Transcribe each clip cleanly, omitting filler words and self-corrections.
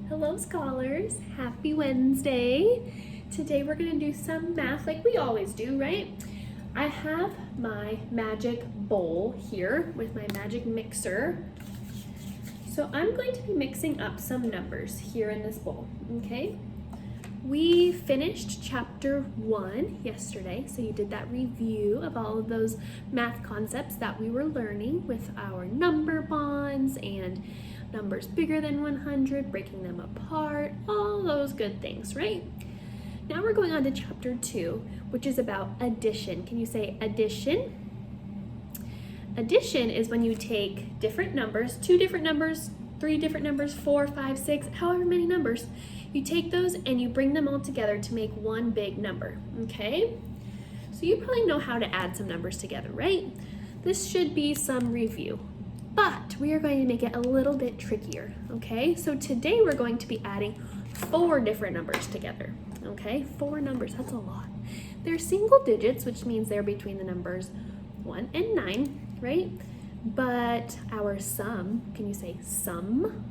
Hello scholars, happy Wednesday. Today we're gonna do some math like we always do, right? I have my magic bowl here with my magic mixer. So I'm going to be mixing up some numbers here in this bowl, okay? We finished chapter 1 yesterday, so you did that review of all of those math concepts that we were learning with our number bonds and numbers bigger than 100, breaking them apart, all those good things, right? Now we're going on to chapter 2, which is about addition. Can you say addition? Addition is when you take different numbers, 2 different numbers, 3 different numbers, 4, 5, 6, however many numbers. You take those and you bring them all together to make one big number, okay? So you probably know how to add some numbers together, right? This should be some review, but we are going to make it a little bit trickier, okay? So today we're going to be adding 4 different numbers together, okay? 4 numbers, that's a lot. They're single digits, which means they're between the numbers 1 and 9, right? But our sum, can you say sum?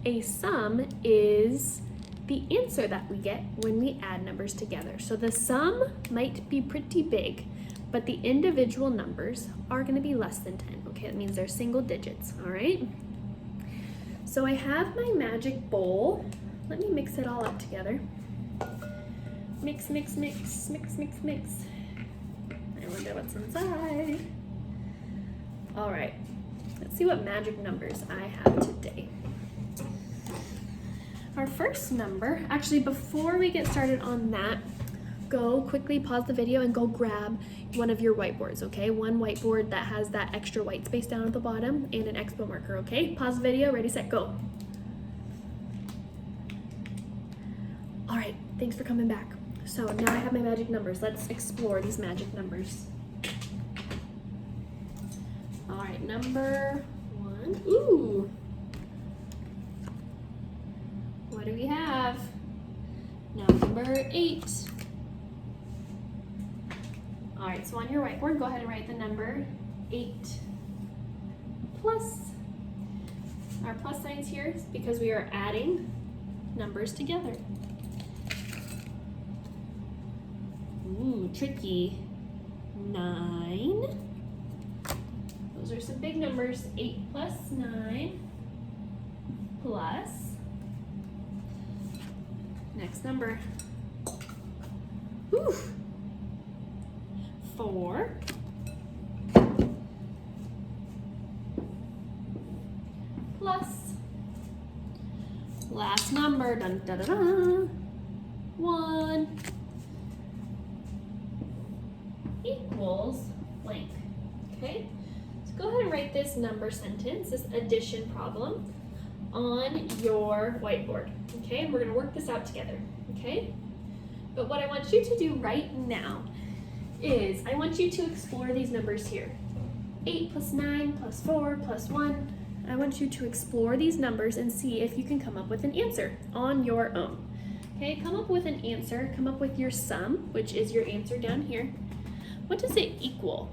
A sum is the answer that we get when we add numbers together. So the sum might be pretty big, but the individual numbers are going to be less than 10. Okay, that means they're single digits, all right? So I have my magic bowl. Let me mix it all up together. Mix, mix, mix, mix, mix, mix. I wonder what's inside. All right, let's see what magic numbers I have today. Our first number, actually before we get started on that, go quickly pause the video and go grab one of your whiteboards, okay? One whiteboard that has that extra white space down at the bottom and an expo marker, okay? Pause the video, ready, set, go. All right, thanks for coming back. So now I have my magic numbers. Let's explore these magic numbers. All right, number 1, ooh. What do we have? Number 8. All right, so on your whiteboard, go ahead and write the number 8 plus. Our plus signs here is because we are adding numbers together. Ooh, tricky. 9. Those are some big numbers. 8 plus 9 plus. Next number. Whew. 4 plus last number, dun, dun, dun, dun, 1 equals blank. Okay, so go ahead and write this number sentence, this addition problem, on your whiteboard. Okay, and we're going to work this out together. Okay, but what I want you to do right now is I want you to explore these numbers here. 8 plus 9 plus 4 plus 1. I want you to explore these numbers and see if you can come up with an answer on your own. Okay, come up with an answer. Come up with your sum, which is your answer down here. What does it equal?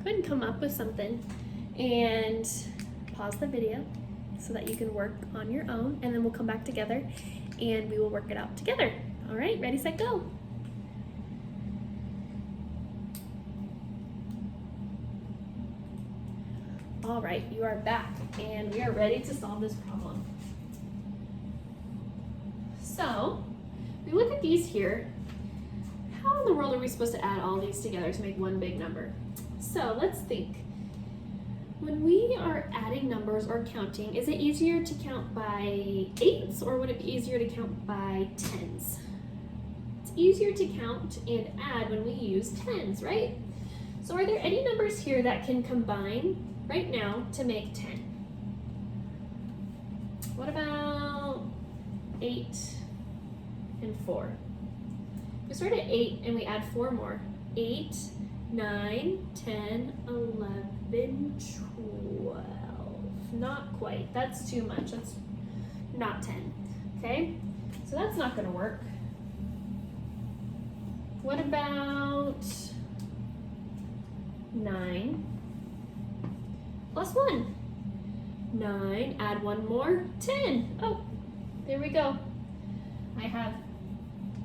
Go ahead and come up with something and pause the video so that you can work on your own, and then we'll come back together and we will work it out together. All right, ready, set, go. All right, you are back and we are ready to solve this problem. So, we look at these here. How in the world are we supposed to add all these together to make one big number? So let's think. When we are adding numbers or counting, is it easier to count by 8s or would it be easier to count by 10s? It's easier to count and add when we use 10s, right? So are there any numbers here that can combine right now to make 10? What about 8 and 4? We start at 8 and we add 4 more. 8, 9, 10, 11, 12. Not quite. That's too much. That's not 10. Okay? So that's not going to work. What about 9 plus 1? 9, add 1 more, 10. Oh, there we go. I have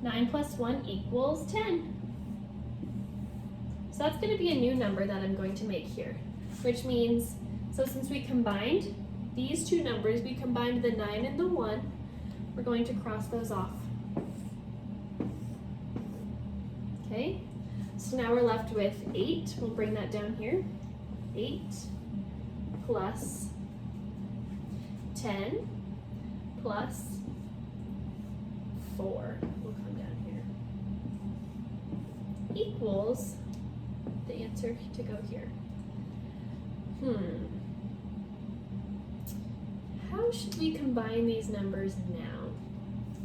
9 plus 1 equals 10. So that's going to be a new number that I'm going to make here, which means, so since we combined these two numbers, we combined the 9 and the 1, we're going to cross those off. Okay, so now we're left with 8. We'll bring that down here. 8 plus 10 plus 4. We'll come down here. Equals the answer to go here. How should we combine these numbers now?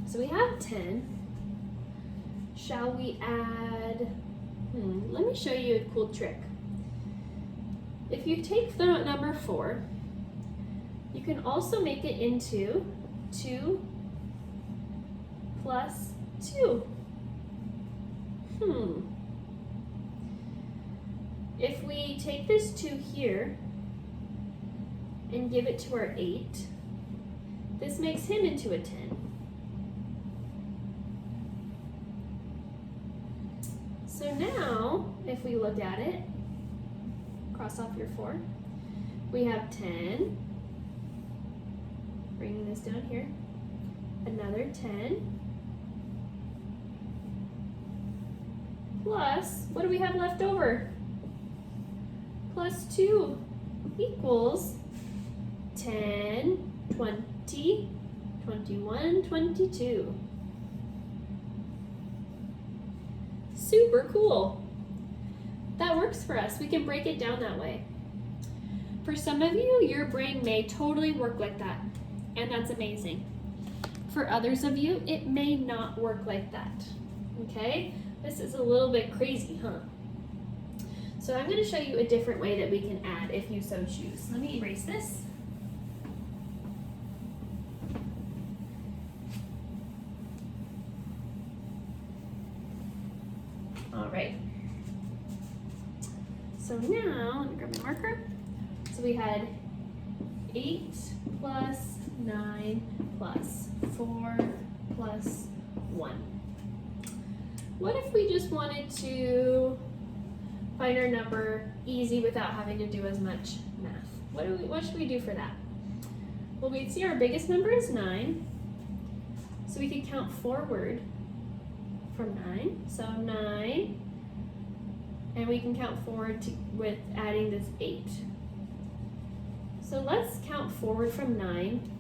So we have 10. Shall we add, let me show you a cool trick. If you take the number 4, you can also make it into 2 plus 2. If we take this 2 here and give it to our 8, this makes him into a 10. So now, if we look at it, cross off your 4, we have 10, bringing this down here, another 10, plus, what do we have left over? Plus 2 equals 10, 20, 21, 22. Super cool. That works for us. We can break it down that way. For some of you, your brain may totally work like that, and that's amazing. For others of you, it may not work like that. Okay? This is a little bit crazy, huh? So I'm going to show you a different way that we can add if you so choose. Let me erase this. All right. So now, let me grab my marker. So we had 8 plus 9 plus 4 plus 1. What if we just wanted to find our number easy without having to do as much math? What should we do for that? Well, we'd see our biggest number is 9, so we could count forward from 9. So 9, and we can count forward with adding this 8. So let's count forward from 9,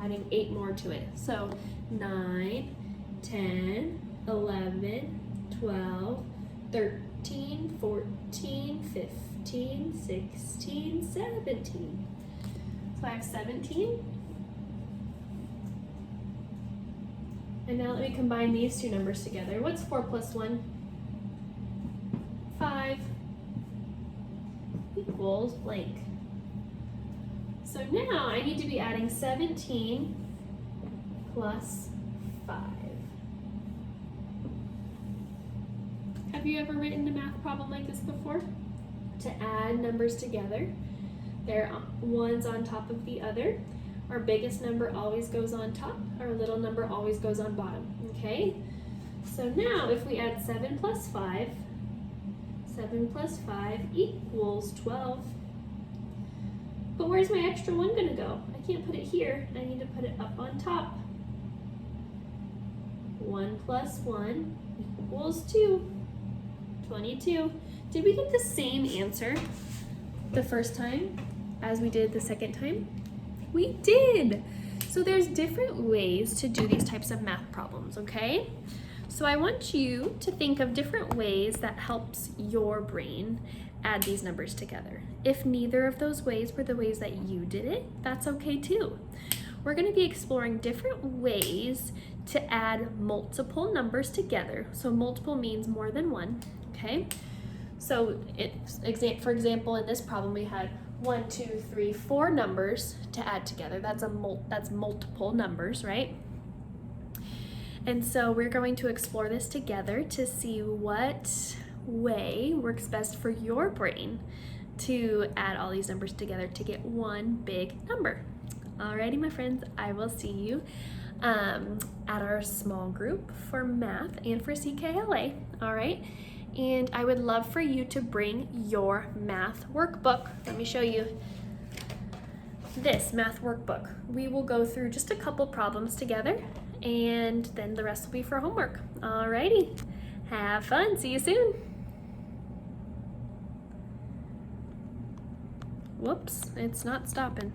adding 8 more to it. So 9, 10, 11, 12, 13, 14, 15, 16, 17. So I have 17. And now let me combine these two numbers together. What's 4 plus 1? 5 equals blank. So now I need to be adding 17 plus 5. Have you ever written a math problem like this before? To add numbers together, they're one's on top of the other. Our biggest number always goes on top, our little number always goes on bottom, okay? So now if we add 7 plus 5 equals 12. But where's my extra 1 gonna go? I can't put it here, I need to put it up on top. 1 plus 1 equals 2. 22. Did we get the same answer the first time as we did the second time? We did! So there's different ways to do these types of math problems, okay? So I want you to think of different ways that helps your brain add these numbers together. If neither of those ways were the ways that you did it, that's okay too. We're going to be exploring different ways to add multiple numbers together. So multiple means more than one, okay? So for example, in this problem we had 1, 2, 3, 4 numbers to add together. That's multiple numbers, right? And so we're going to explore this together to see what way works best for your brain to add all these numbers together to get one big number. Alrighty, my friends, I will see you at our small group for math and for CKLA, all right? And I would love for you to bring your math workbook. Let me show you this math workbook. We will go through just a couple problems together, and then the rest will be for homework. Alrighty, have fun, see you soon. Whoops, it's not stopping.